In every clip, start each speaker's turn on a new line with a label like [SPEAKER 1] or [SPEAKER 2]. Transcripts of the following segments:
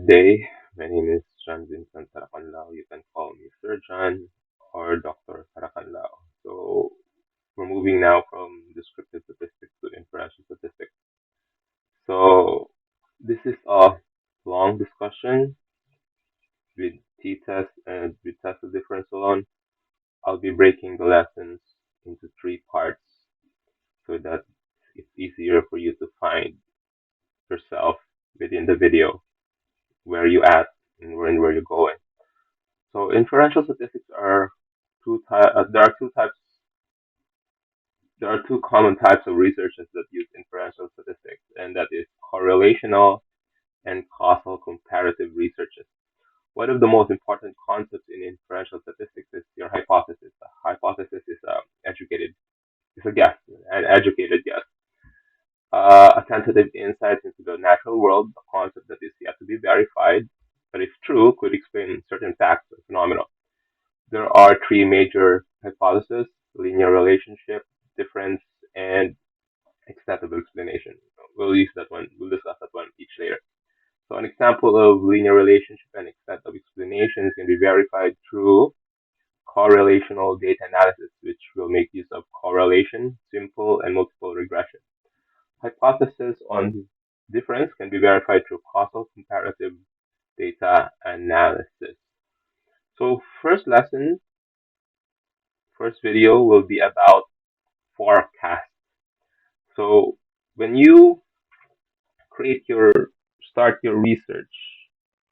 [SPEAKER 1] day. My name is John Vincent Tarakanlao. You can call me Sir John or Dr. Tarakanlao. So we're moving now from descriptive statistics to inferential statistics. So this is a long discussion with t-test and with test of difference alone. I'll be breaking the lessons into three parts so that it's easier for you to find yourself within the video, where you at and where you're going. So inferential statistics are there are two types. There are two common types of researchers that use inferential statistics, and that is correlational and causal comparative researches. One of the most important concepts in inferential statistics is your hypothesis. A hypothesis is a guess, an educated guess, a tentative insight into the natural world, a concept that is yet to be verified, but if true, could explain certain facts or phenomena. There are three major hypotheses: linear relationship, difference, and acceptable explanation. We'll use that one. We'll discuss that one each later. So an example of linear relationship and extent of explanation can be verified through correlational data analysis, which will make use of correlation, simple, and multiple regression. Hypothesis on difference can be verified through causal comparative data analysis. So first video will be about forecast. So when you create your start your research,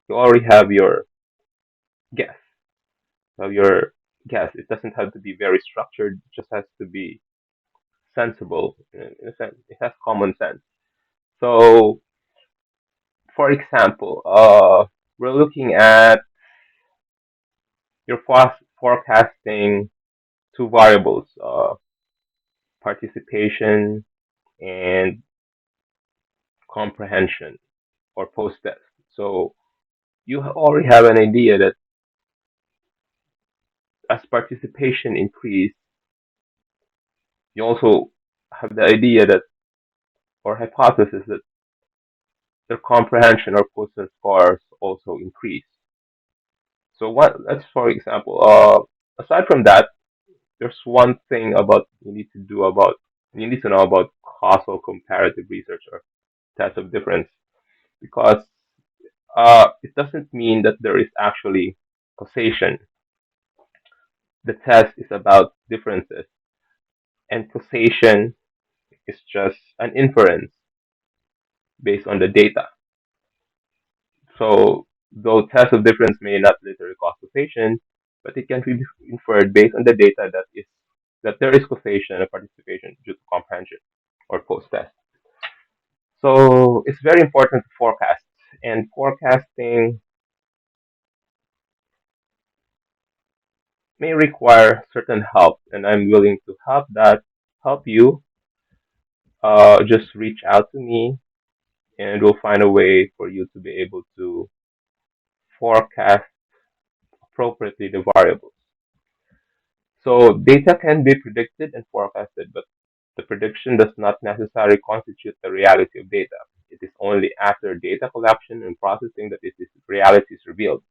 [SPEAKER 1] you already have your guess. So your guess, it doesn't have to be very structured, it just has to be sensible in a sense. It has common sense. So for example, we're looking at your forecasting two variables, participation and comprehension or post-test. So you already have an idea that as participation increase, you also have the idea that or hypothesis that their comprehension or post-test scores also increase. So let's for example, aside from that, there's one thing you need to know about causal comparative research or test of difference, because it doesn't mean that there is actually causation. The test is about differences, and causation is just an inference based on the data. So, though test of difference may not literally cause causation, but it can be inferred based on the data that there is causation and participation due to comprehension or post-test. So it's very important to forecast, and forecasting may require certain help, and I'm willing to help you. Just reach out to me, and we'll find a way for you to be able to forecast appropriately the variables. So data can be predicted and forecasted, but the prediction does not necessarily constitute the reality of data. It is only after data collection and processing that this reality is revealed.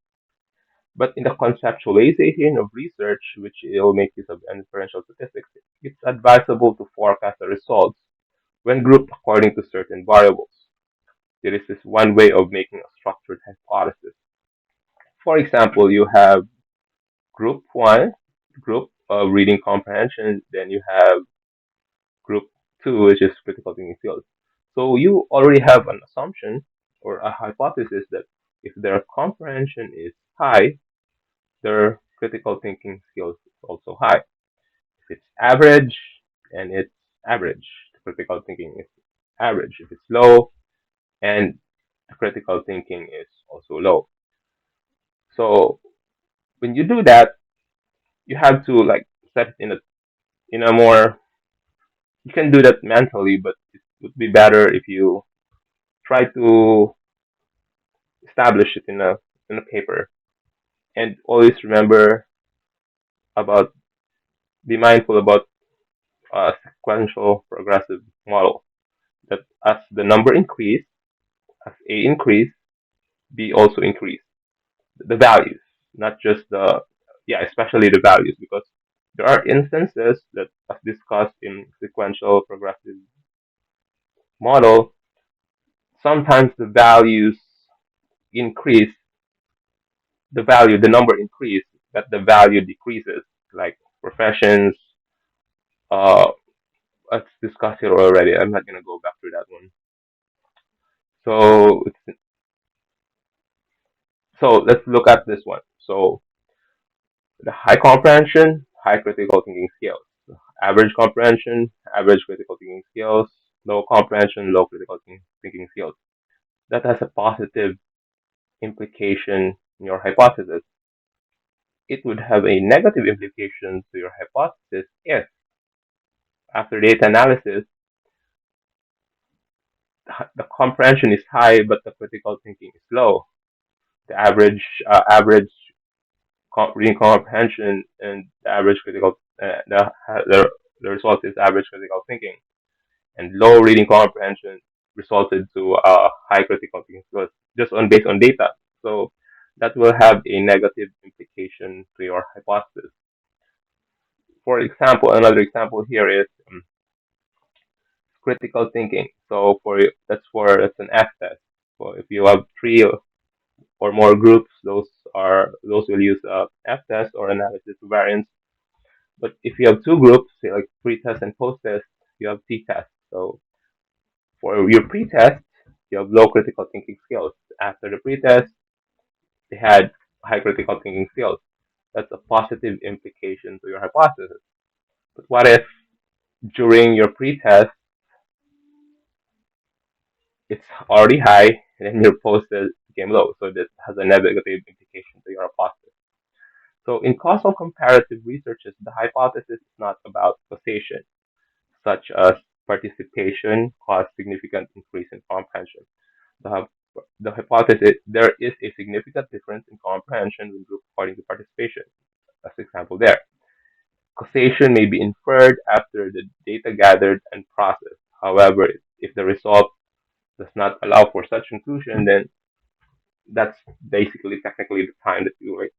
[SPEAKER 1] But in the conceptualization of research, which will make use of inferential statistics, it's advisable to forecast the results when grouped according to certain variables. There is this one way of making a structured hypothesis. For example, you have group one, group of reading comprehension, then you have group two, which is critical thinking skills. So you already have an assumption or a hypothesis that if their comprehension is high, their critical thinking skills is also high. If it's average, and it's average, the critical thinking is average. If it's low, and the critical thinking is also low. So when you do that, you have to like set it in a more. You can do that mentally, but it would be better if you try to establish it in a paper. And always remember about be mindful about a sequential progressive model. That as the number increase, as A increase, be also increased. The values, not just the, yeah, especially the values, because there are instances that, as discussed in sequential progressive model, sometimes the values increase, the number increase, but the value decreases, like professions. Uh, let's discuss it already. I'm not gonna go back to that one. So, so let's look at this one. So the high comprehension, high critical thinking skills. Average comprehension, average critical thinking skills. Low comprehension, low critical thinking skills. That has a positive implication in your hypothesis. It would have a negative implication to your hypothesis if, after data analysis, the comprehension is high but the critical thinking is low. The average reading comprehension and the average critical the result is average critical thinking, and low reading comprehension resulted to high critical thinking skills just on based on data. So that will have a negative implication to your hypothesis. For example, another example here is critical thinking. So that's an F test. So if you have three or more groups, those will use F test or analysis variance. But if you have two groups, say like pre-test and post-test, you have t-test. So for your pre-test, you have low critical thinking skills. After the pre-test, they had high critical thinking skills. That's a positive implication to your hypothesis. But what if during your pre-test it's already high and then your post-test became low? So this has a negative implication to your hypothesis. So in causal comparative researches, the hypothesis is not about causation, such as participation caused significant increase in comprehension. The, the hypothesis, there is a significant difference in comprehension when group according to participation. As example there. Causation may be inferred after the data gathered and processed. However, if the result does not allow for such conclusion, then that's basically technically the time that you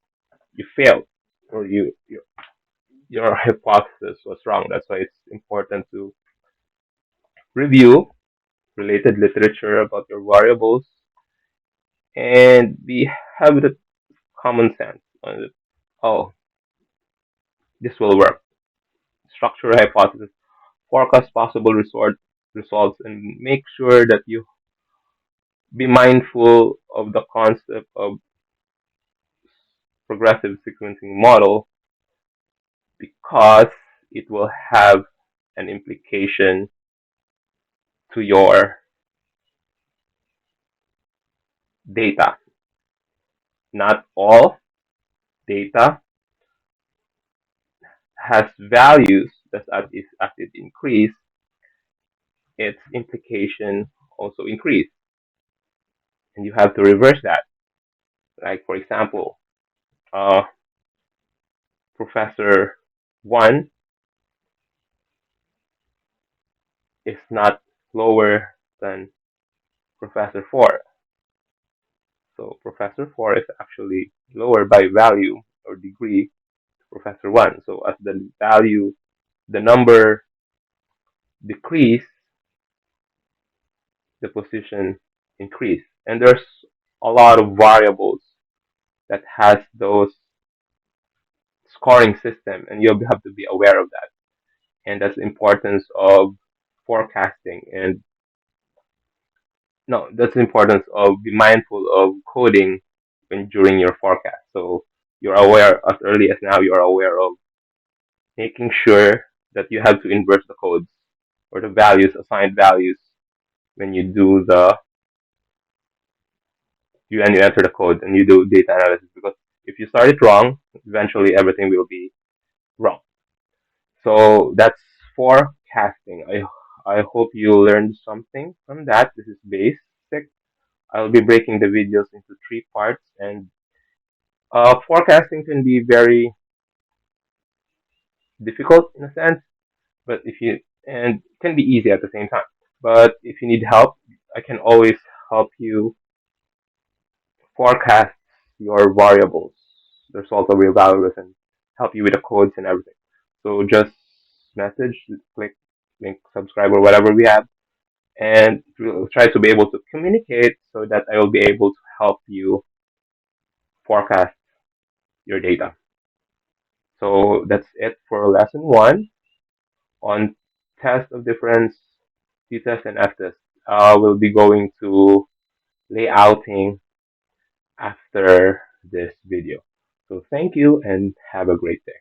[SPEAKER 1] failed, or your hypothesis was wrong. That's why it's important to review related literature about your variables and have the common sense on it. Oh, this will work. Structure a hypothesis, forecast possible results, and make sure that you be mindful of the concept of progressive sequencing model, because it will have an implication to your data. Not all data has values that as it increase, its implication also increase, and you have to reverse that. Like for example, uh, Professor One is not lower than Professor Four, so Professor Four is actually lower by value or degree to Professor One. So as the value, the number decrease, the position increase, and there's a lot of variables that has those scoring system, and you have to be aware of that. And that's the importance of forecasting, and no, that's the importance of be mindful of coding when during your forecast. So you're aware as early as now. You're aware of making sure that you have to inverse the codes or the values, assigned values, when you do the you enter the code and you do data analysis, because if you start it wrong, eventually everything will be wrong. So that's forecasting. I hope you learned something from that. This is basic. I'll be breaking the videos into three parts, and forecasting can be very difficult in a sense, but if you and can be easy at the same time. But if you need help, I can always help you forecasts your variables, the result of your values, and help you with the codes and everything. So just message, click link, subscribe, or whatever we have, and we'll try to be able to communicate so that I will be able to help you forecast your data. So that's it for lesson one on test of difference, T test, and F test. We'll be going to layouting after this video. So thank you and have a great day.